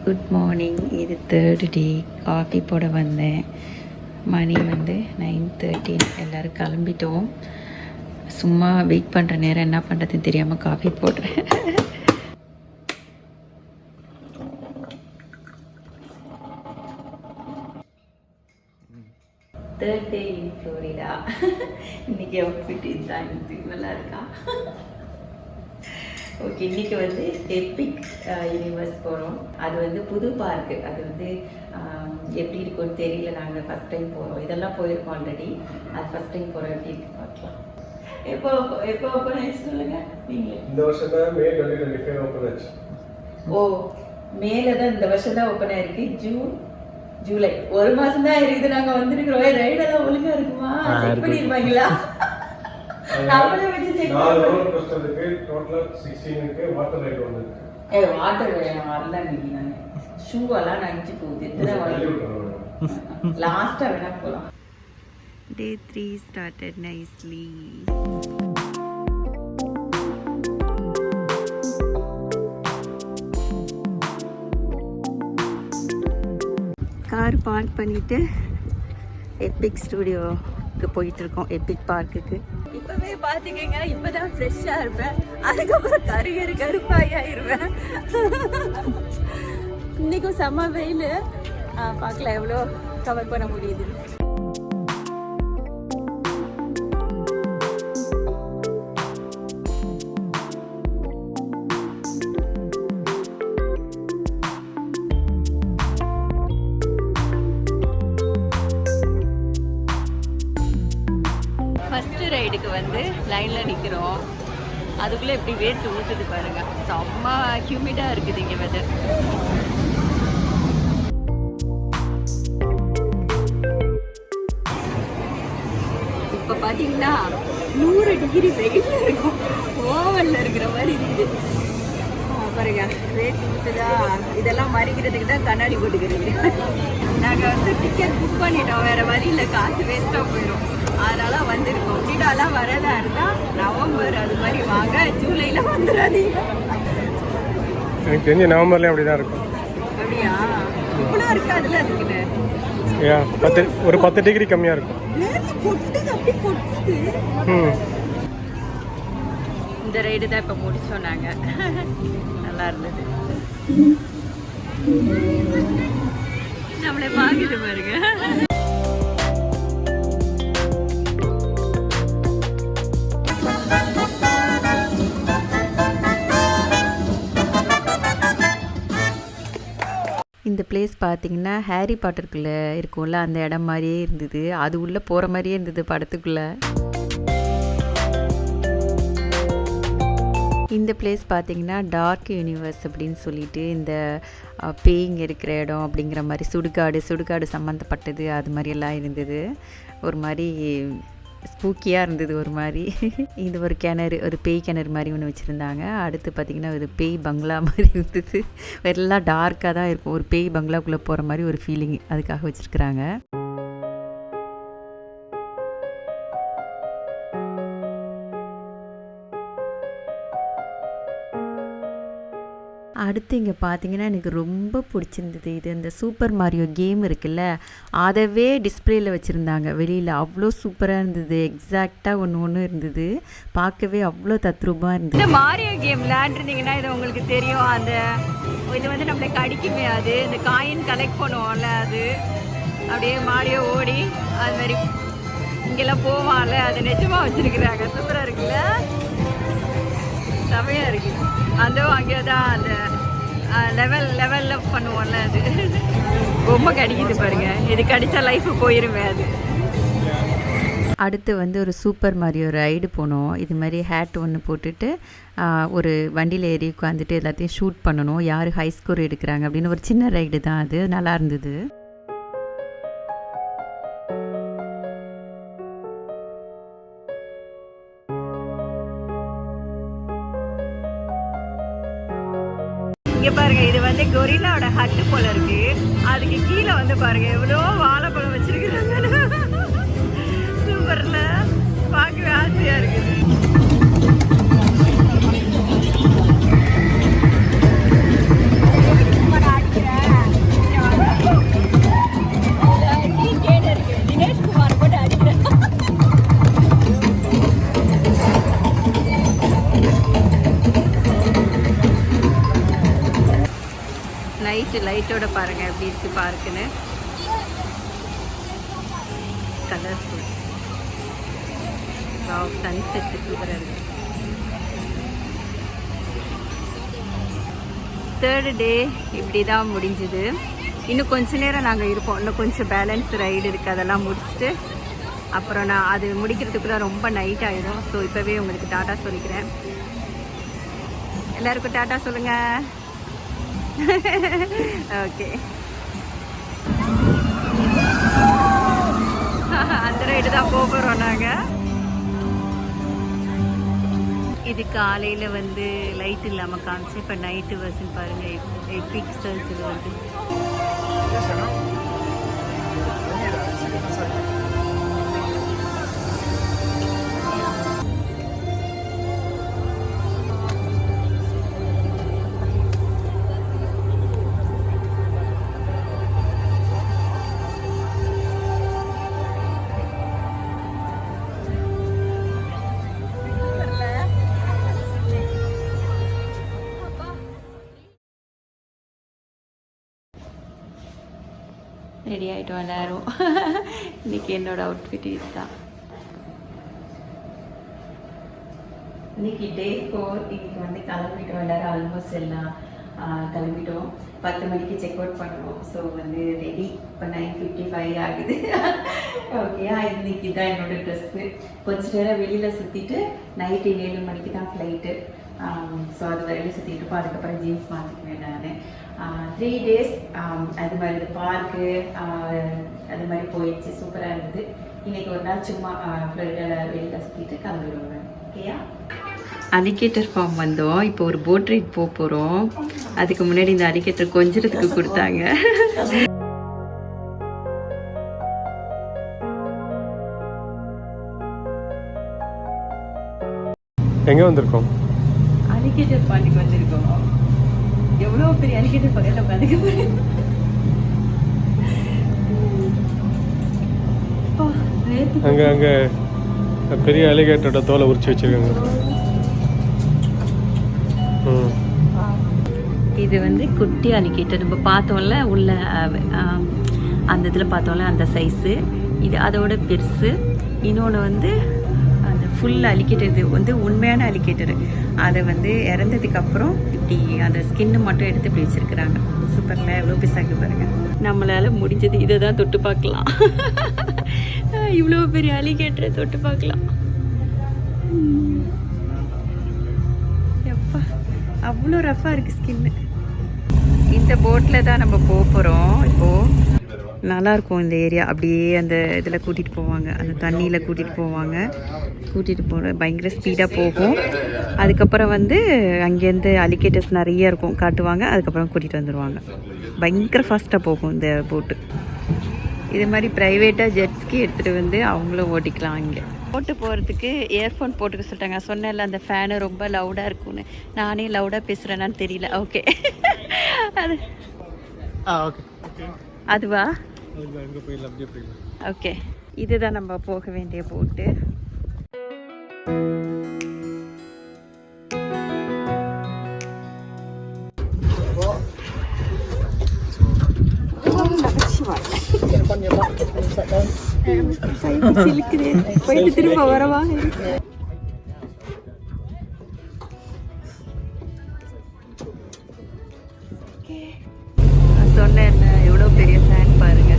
Good morning. இது 3rd டே. Coffee போட வந்தேன். மணி வந்து 9:13. எல்லோரும் கிளம்பிட்டோம். சும்மா வெயிட் பண்ணுற நேரம் என்ன பண்ணுறதுன்னு தெரியாமல் காஃபி போடுறேன். தேர்ட் டே இன் ஃப்ளோரிடா. இன்றைக்கி அவுட்ஃபிட் இதுதான். இது நல்லா இருக்கா? ஓகே, இன்றைக்கி வந்து எப்பிக் யூனிவர்ஸ் போகிறோம். அது வந்து புது பார்க்கு. அது வந்து எப்படி இருக்கும்னு தெரியல. நாங்கள் ஃபஸ்ட் டைம் போகிறோம். இதெல்லாம் போயிருக்கோம் ஆல்ரெடி. அது ஃபஸ்ட் டைம் போகிறோம். எப்படி இருக்கு பார்க்கலாம். எப்போ ஓப்பன் ஆயிடுச்சு சொல்லுங்கள் நீங்களே. இந்த வருஷம் தான் மே 2025 ஓப்பன் ஆச்சு. ஓ, மேல தான் இந்த வருஷம் தான் ஓப்பன் ஆயிருக்கு. ஜூன் ஜூலை ஒரு மாதம் தான் இருக்குது. நாங்கள் வந்துருக்கிறோம். ரைடெல்லாம் ஒழுங்காக இருக்குமா? செக் பண்ணியிருப்பாங்களா? நம்மளே வச்சு செக் பண்ணுறதுக்கு டோட்டலாக 16 வாட்டர் ரைட் ஒன்று இருக்கு. வாட்டர் வரல. இன்னைக்கு நான் ஷூ எல்லாம் நனைஞ்சு போகுது. லாஸ்ட்டாக வேணா போகலாம். Day 3 started nicely. Car park பண்ணிட்டு எப்பிக் ஸ்டுடியோக்கு போயிட்டு இருக்கோம். எப்பிக் பார்க்குக்கு இப்பவே பாத்தீங்கன்னா இப்பதான் ஃப்ரெஷ்ஷா இருப்பேன். அதுக்கப்புறம் கருப்பாயிருவேன். இன்னைக்கும் செம்ம வெயில். பார்க்கலாம் எவ்வளோ கவர் பண்ண முடியுது. ரைடுக்கு வந்து லைனில் நிற்கிறோம். அதுக்குள்ளே எப்படி வேர்த்து ஊற்றுது பாருங்க. செம்ம ஹியூமிடாக இருக்குது இங்கே வெதர். இப்போ பார்த்தீங்கன்னா 100 டிகிரி வெயிலில் இருக்கும். ஓவனில் இருக்கிற மாதிரி இருக்குது பாருங்க. வேர்த்து ஊற்றுதா? இதெல்லாம் மறிக்கிறதுக்கு தான் கண்ணாடி போட்டுக்கிறது. நாங்கள் வந்து டிக்கெட் புக் பண்ணிட்டோம். வேறு வழி இல்லை, காசு வேஸ்ட்டாக போயிடும். அதனால வந்திருக்கோம். வீடெல்லாம் வரதா இருந்தால் நவம்பர் அது மாதிரி வாங்க. ஜூலையில் வந்துடாதீங்க. எனக்கு தெரிஞ்ச நவம்பர்லேயும் அப்படி தான் இருக்கும். அப்படியா? இவ்வளோ இருக்காதுல்ல அதுக்குன்னு. ஒரு 10 டிகிரி கம்மியாக இருக்கும். இந்த ரைடு தான் இப்போ முடிச்சோம் நாங்கள். நல்லா இருந்தது. நம்மளை பார்க்குது பாருங்க. இந்த பிளேஸ் பார்த்தீங்கன்னா ஹாரி பாட்டருக்குள்ளே இருக்கும்ல, அந்த இடம் மாதிரியே இருந்தது. அது உள்ளே போகிற மாதிரியே இருந்தது படத்துக்குள்ளே. இந்த பிளேஸ் பார்த்தீங்கன்னா டார்க் யூனிவர்ஸ் அப்படின்னு சொல்லிட்டு, இந்த பேய்ங்க இருக்கிற இடம் அப்படிங்கிற மாதிரி சுடுகாடு சம்மந்தப்பட்டது அது மாதிரியெல்லாம் இருந்தது. ஒரு மாதிரி ஸ்பூக்கியாக இருந்தது ஒரு மாதிரி. இது ஒரு கிணறு, ஒரு பேய் கிணறு மாதிரி ஒன்று வச்சுருந்தாங்க. அடுத்து பார்த்திங்கன்னா ஒரு பேய் பங்களா மாதிரி இருந்தது. எல்லாம் டார்க்காக தான் இருக்கும். ஒரு பேய் பங்களாக்குள்ளே போகிற மாதிரி ஒரு ஃபீலிங் அதுக்காக வச்சுருக்குறாங்க. அடுத்து இங்கே பார்த்தீங்கன்னா எனக்கு ரொம்ப பிடிச்சிருந்தது. இது இந்த சூப்பர் மாரியோ கேம் இருக்குல்ல, அதவே டிஸ்பிளேயில் வச்சுருந்தாங்க வெளியில். அவ்வளோ சூப்பராக இருந்தது. எக்ஸாக்டாக ஒன்று இருந்தது. பார்க்கவே அவ்வளோ தத்ரூபமாக இருந்தது. இந்த மாரியோ கேம் விளையாண்டுருந்தீங்கன்னா இது உங்களுக்கு தெரியும். இது வந்து நம்மளை கடிக்குமே. அது இந்த காயின் கலெக்ட் பண்ணுவோம்ல, அது அப்படியே மாரியோ ஓடி அது மாதிரி இங்கெல்லாம் போவான்ல, அது நிஜமாக வச்சுருக்குறாங்க. சூப்பராக இருக்குல்ல, செமையாக இருக்குது. அதுவும் அங்கே தான் அந்த லெவலில் பண்ணுவோம்ல, அது ரொம்ப கடிக்குது பாருங்க. இது கடிச்சா லைஃப் போயிருமே அது. அடுத்து வந்து ஒரு சூப்பர் மாரியோ ரைடு போனோம். இது மாதிரி ஹேட் ஒன்று போட்டுட்டு ஒரு வண்டியில் ஏறி உட்காந்துட்டு எல்லாத்தையும் ஷூட் பண்ணணும். யார் ஹை ஸ்கோர் எடுக்கிறாங்க அப்படின்னு ஒரு சின்ன ரைடு தான் அது. நல்லா இருந்தது. இங்கே பாருங்க, இது வந்து கொரில்லாவோட ஹட்டு போல இருக்கு. அதுக்கு கீழே வந்து பாருங்க எவ்வளோ வாழைப்பழம் வச்சிருக்கிறாங்க. சூப்பர்ல, பார்க்கவே ஆசையா இருக்குது. அடிக்கிற நைட்டு லைட்டோட பாருங்கள் எப்படி இருக்குது பார்க்குன்னு. கலர்ஃபுல். சன்செட்டு சூப்பராக இருக்குது. 3rd டே இப்படி தான் முடிஞ்சுது. இன்னும் கொஞ்ச நேரம் நாங்கள் இருப்போம். இன்னும் கொஞ்சம் பேலன்ஸ் ரைடு இருக்குது, அதெல்லாம் முடிச்சுட்டு அப்புறம் நான் அது முடிக்கிறதுக்குள்ள ரொம்ப நைட் ஆகிடும். ஸோ இப்போவே உங்களுக்கு டாட்டா சொல்லிக்கிறேன். எல்லாருக்கும் டாட்டா சொல்லுங்கள். ஓகே, அந்த ரைடு தான் போகிறோம் நாங்கள். இது காலையில் வந்து லைட் இல்லாமல் காமிச்சு, இப்போ நைட்டு வருஷன் பாருங்கள். எபிக் சர்க்கிள் வந்து ரெடி ஆகிட்டோம் எல்லாரும். இன்றைக்கி என்னோடய அவுட்ஃபிட் இதுதான். இன்றைக்கி டே 4. இன்றைக்கி வந்து கிளம்பிட்டோம் எல்லோரும். ஆல்மோஸ்ட் எல்லாம் கிளம்பிட்டோம். 10 மணிக்கு செக் அவுட் பண்ணணும். ஸோ வந்து ரெடி. இப்போ 9:55 ஆகுது. ஓகே, இன்றைக்கி தான் என்னோடய ட்ரெஸ்ஸு. கொஞ்சம் நேரம் வெளியில் சுற்றிட்டு நைட்டு 7 மணிக்கு தான் ஃப்ளைட்டு. ஸோ அது வரையிலும் சுற்றிட்டு இருப்போம். அதுக்கப்புறம் ஜீன்ஸ் மாற்றிக்குவேன் நான். 3 days அது மாதிரி இது பார்க்கு அது மாதிரி போயிடுச்சு. சூப்பராக இருந்தது. இன்றைக்கி ஒரு நாள் சும்மா ஃப்ளைட்டில் வெளியில் சுற்றிட்டு கிளம்பிடுவேன். ஓகேயா? அலிகேட்டர் ஃபார்ம் வந்தோம். இப்போ ஒரு போட் ரைட் போக போகிறோம். அதுக்கு முன்னாடி இந்த அலிகேட்டர் கொஞ்சத்துக்கு கொடுத்தாங்க. எங்கே வந்திருக்கோம்? அலிகேட்டர் பாண்டிக்கு வந்திருக்கோம். எவ்வளோ பெரிய அலிகேட்டர் பக்கத்தில் உட்காந்துக்க போகிறேன். அங்கே அங்கே பெரிய அலிகேட்டரோட தோலை உரிச்சு வச்சுருக்காங்க. இது வந்து குட்டி அலிகேட்டர். நம்ம பார்த்தோம்ல உள்ள அந்த இதில் பார்த்தோம்ல அந்த சைஸு. இது அதோட பெருசு. இன்னொன்று வந்து அந்த ஃபுல் அலிகேட்டர். இது வந்து உண்மையான அலிகேட்டரு. அதை வந்து இறந்ததுக்கப்புறம் இப்படி அந்த ஸ்கின்னு மட்டும் எடுத்து இப்படி வச்சுருக்குறாங்க. சூப்பரில் எவ்வளோ பெருசாக பாருங்கள். நம்மளால் முடிஞ்சது இதை தான் தொட்டு பார்க்கலாம். இவ்வளோ பெரிய அலிகேட்டரை தொட்டு பார்க்கலாம். எப்பா அவ்வளோ ரஃபாக இருக்குது ஸ்கின்னு. இந்த போட்டில் தான் நம்ம போக போகிறோம். இப்போது நல்லாயிருக்கும் இந்த ஏரியா. அப்படியே அந்த இதில் கூட்டிகிட்டு போவாங்க, அந்த தண்ணியில் கூட்டிகிட்டு போவாங்க. கூட்டிகிட்டு போகிற பயங்கர ஸ்பீடாக போகும். அதுக்கப்புறம் வந்து அங்கேருந்து அலிகேட்டர்ஸ் நிறைய இருக்கும், காட்டுவாங்க. அதுக்கப்புறம் கூட்டிகிட்டு வந்துடுவாங்க. பயங்கர ஃபாஸ்ட்டாக போகும் இந்த போட்டு. இது மாதிரி ப்ரைவேட்டாக ஜெட்ஸ்கி எடுத்துகிட்டு வந்து அவங்களும் ஓட்டிக்கலாம். இங்கே போட்டு போகிறதுக்கு இயர்ஃபோன் போட்டுக்க சொல்லிட்டாங்க. சொன்னேன்ல அந்த ஃபேனு ரொம்ப லவுடாக இருக்கும்னு. நானே லவுடாக பேசுகிறேன்னான்னு தெரியல. ஓகே, அது ஓகே, அதுவா? ஓகே, இதுதான் நம்ம போக வேண்டிய போட்டு. போயிட்டு திரும்ப வரவா? சொன்னேன் எவ்வளோ பெரிய ஃபேன் பாருங்க.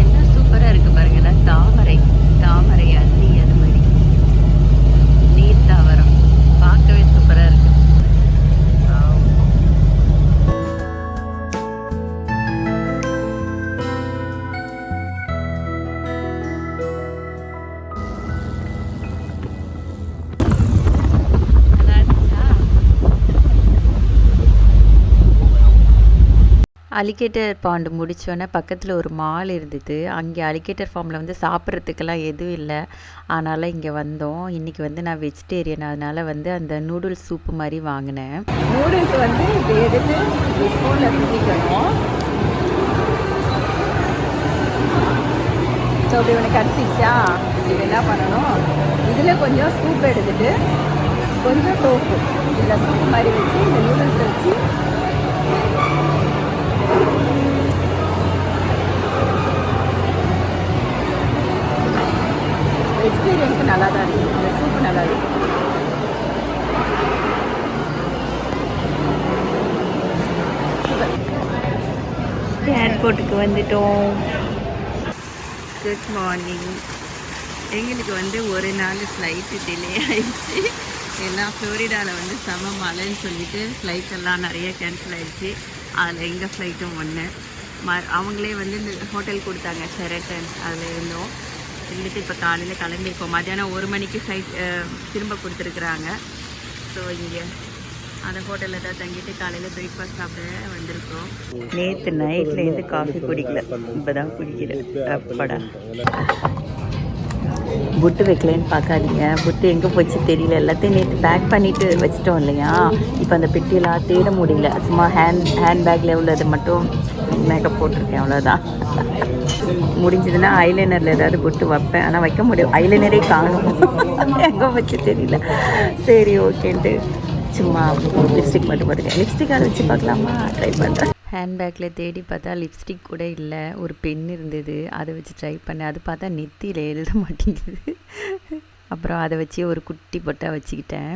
என்ன சூப்பராக இருக்கு பாருங்க. தாமரை தாமரை அள்ளி அது மாதிரி நீர் தாவரம் பார்க்கவே சூப்பராக இருக்கு. அலிகேட்டர் பாண்டு முடித்தோன்னே பக்கத்தில் ஒரு மால் இருந்தது. அங்கே அலிகேட்டர் ஃபார்மில் வந்து சாப்பிட்றதுக்கெல்லாம் எதுவும் இல்லை. அதனால் இங்கே வந்தோம். இன்றைக்கி வந்து நான் வெஜிடேரியன், அதனால் வந்து அந்த நூடுல்ஸ் சூப்பு மாதிரி வாங்கினேன். நூடுல்ஸ் வந்து இப்போ எடுத்து ஸ்பூனில் சுற்றிக்கணும். ஸோ அப்படி உனக்கு கிடச்சிச்சா இது என்ன பண்ணணும், இதில் கொஞ்சம் சூப் எடுத்துட்டு கொஞ்சம் டோப்பு இதில் சூப் மாதிரி வச்சு இந்த நூடுல்ஸ் வச்சு வெஜிடேரியனுக்கு நல்லா தான் இருக்குது, இந்த சூப்பு நல்லா இருக்குது. ஏர்போர்ட்டுக்கு வந்துட்டோம். Good morning. எங்களுக்கு வந்து ஒரு நாள் ஃப்ளைட்டு டிலே ஆயிடுச்சு. ஏன்னா ஃப்ளோரிடாவில் வந்து செம மழைன்னு சொல்லிட்டு ஃப்ளைட் எல்லாம் நிறைய கேன்சல் ஆயிடுச்சு. அதில் எங்கள் ஃப்ளைட்டும் ஒன்று அவங்களே வந்து இந்த ஹோட்டல் கொடுத்தாங்க ஷெரட்டன், அதில் இருந்துட்டு இப்போ காலையில் கிளம்பியிருக்கோம். மத்தியானம் 1 மணிக்கு ஃப்ளைட் திரும்ப கொடுத்துருக்குறாங்க. ஸோ இங்கே அந்த ஹோட்டலில் தான் தங்கிட்டு காலையில் பிரேக்ஃபாஸ்ட் சாப்பிட வந்திருக்கோம். நேற்று நைட்லேருந்து காஃபி குடிக்கல, இப்போ தான் குடிக்கிறேன். அப்படா புட்டு வைக்கலன்னு பார்க்காதீங்க, புட்டு எங்கே போச்சு தெரியல. எல்லாத்தையும் நேற்று பேக் பண்ணிவிட்டு வச்சிட்டோம் இல்லையா, இப்போ அந்த பெட்டியெல்லாம் தேட முடியல. சும்மா ஹேண்ட்பேக்கில் உள்ளது மட்டும் மேக்கப் போட்டிருக்கேன், அவ்வளோதான். முடிஞ்சதுன்னா ஐலைனரில் ஏதாவது புட்டு வைப்பேன், ஆனால் வைக்க முடியும், ஐலைனரே காணும், எங்கே வச்சு தெரியல. சரி ஓகேன்ட்டு சும்மா லிப்ஸ்டிக் மட்டும் போட்டுருக்கேன். லிப்ஸ்டிக் அதை வச்சு பார்க்கலாமா, ட்ரை பண்ணுறேன். ஹேண்ட்பேக்கில் தேடி பார்த்தா லிப்ஸ்டிக் கூட இல்லை, ஒரு பென் இருந்தது, அதை வச்சு ட்ரை பண்ணேன். அது பார்த்தா நெத்தியில் எழுத மாட்டேங்குது. அப்புறம் அதை வச்சு ஒரு குட்டி பொட்டாக வச்சுக்கிட்டேன்.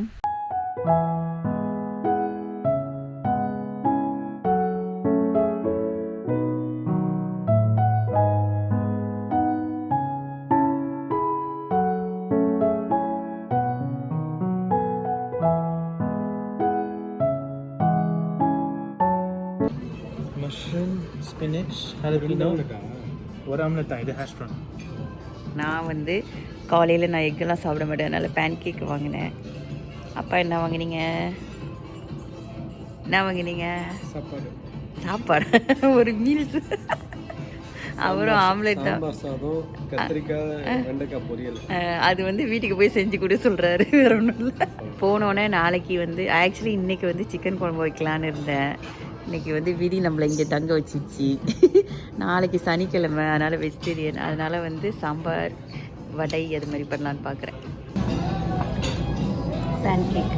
Mushroom, spinach, jalapeno, ஒரு ஆம்லெட் தான் இது, ஹேஷ் ப்ரௌன். நான் வந்து காலையில் நான் எக்கெல்லாம் சாப்பிட மாட்டேன், அதனால் பேன் கேக் வாங்கினேன். அப்பா என்ன வாங்கினீங்க? என்ன வாங்கினீங்க? சாப்பாடு ஒரு மீல்ஸ். அவரும் ஆம்லெட் தான். அது வந்து வீட்டுக்கு போய் செஞ்சு கூட சொல்கிறாரு, வேற ஒன்றும் இல்லை. போனோடனே நாளைக்கு வந்து ஆக்சுவலி இன்றைக்கி வந்து சிக்கன் குழம்பு வைக்கலான்னு இருந்தேன். இன்றைக்கி வந்து விதி நம்மளை இங்கே தங்க வச்சிச்சு. நாளைக்கு சனிக்கிழமை, அதனால் வெஜிடேரியன், அதனால் வந்து சாம்பார் வடை அது மாதிரி பண்ணலான்னு பார்க்குறேன். பேன் கேக்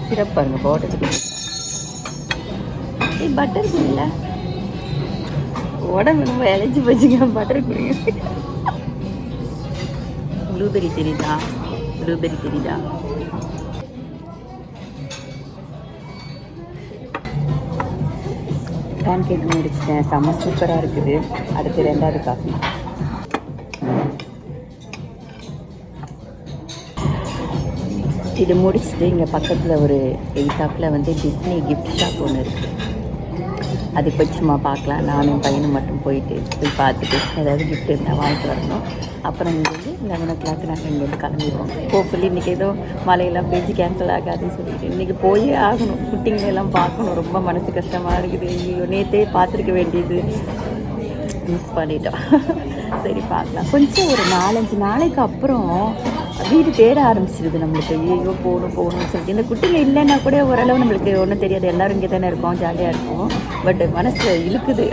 சிரப் பாருங்க, பாட்டத்துக்கு பட்டர் குடில உடம்பு ரொம்ப இழைச்சி போச்சுங்க. பட்டர் குடிங்க. ப்ளூபெரி தெரியுதா? ப்ளூபெரி தெரியுதா? பேன் கேக் முடிச்சிட்டேன், செம்ம சூப்பராக இருக்குது. அடுத்து 2வது காஃபி. இது முடிச்சுட்டு இங்கே பக்கத்தில் ஒரு எய்தாப்பில் வந்து டிஸ்னி கிஃப்ட் ஷாப் ஒன்று இருக்குது. அது போய் சும்மா பார்க்கலாம், நானும் பையனும் மட்டும் போய் பார்த்துட்டு ஏதாவது கிஃப்ட் இருந்தால் வாங்கிட்டு வரணும். அப்புறம் இங்கேருந்து 11 o'clock நாங்கள் இங்கேருந்து கிளம்பிடுவோம். ஹோப்ஃபுல்லி இன்றைக்கி ஏதோ மழையெல்லாம் பேச்சு கேன்சல் ஆகாதுன்னு சொல்லிட்டு இன்றைக்கி போயே ஆகணும். குட்டிங்களெல்லாம் பார்க்கணும், ரொம்ப மனசு கஷ்டமாக இருக்குது. ஐயோ, நேற்றே பார்த்துருக்க வேண்டியது, மிஸ் பண்ணிட்டோம். சரி பார்க்கலாம். கொஞ்சம் ஒரு 4-5 நாளைக்கு அப்புறம் வீடு தேட ஆரம்பிச்சிருது நம்மளுக்கு. ஐயோ போகணும்னு சொல்லிட்டு. இந்த குட்டிங்க இல்லைன்னா கூட ஓரளவு நம்மளுக்கு ஒன்றும் தெரியாது, எல்லோரும் இங்கே தானே இருக்கோம், ஜாலியாக இருக்கும். பட் மனசு இழுக்குது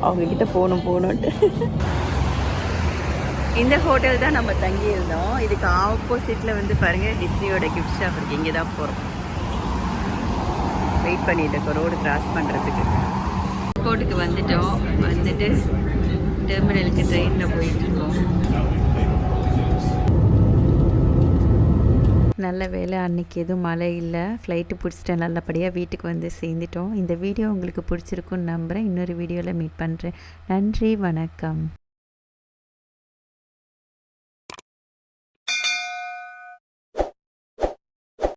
அவங்கக்கிட்ட போகணுன்ட்டு. இந்த ஹோட்டல் தான் நம்ம தங்கியிருந்தோம். இதுக்கு ஆப்போசிட்டில் வந்து பாருங்கள் டிஸ்னியோட கிஃப்ட் ஷாப் இருக்குது. இங்கே தான் போகிறோம். வெயிட் பண்ணிட்டு இருக்கோம் ரோடு கிராஸ் பண்ணுறதுக்கு. ஏர்போர்ட்டுக்கு வந்துட்டு டெர்மினலுக்கு ட்ரெயினில் போயிட்டுருக்கோம். நல்ல வேலை அன்றைக்கி எதுவும் மழை இல்லை, ஃப்ளைட்டு பிடிச்சிட்டேன், நல்லபடியாக வீட்டுக்கு வந்து சேர்ந்துட்டோம். இந்த வீடியோ உங்களுக்கு பிடிச்சிருக்குன்னு நம்புகிறேன். இன்னொரு வீடியோவில் மீட் பண்ணுறேன். நன்றி, வணக்கம்.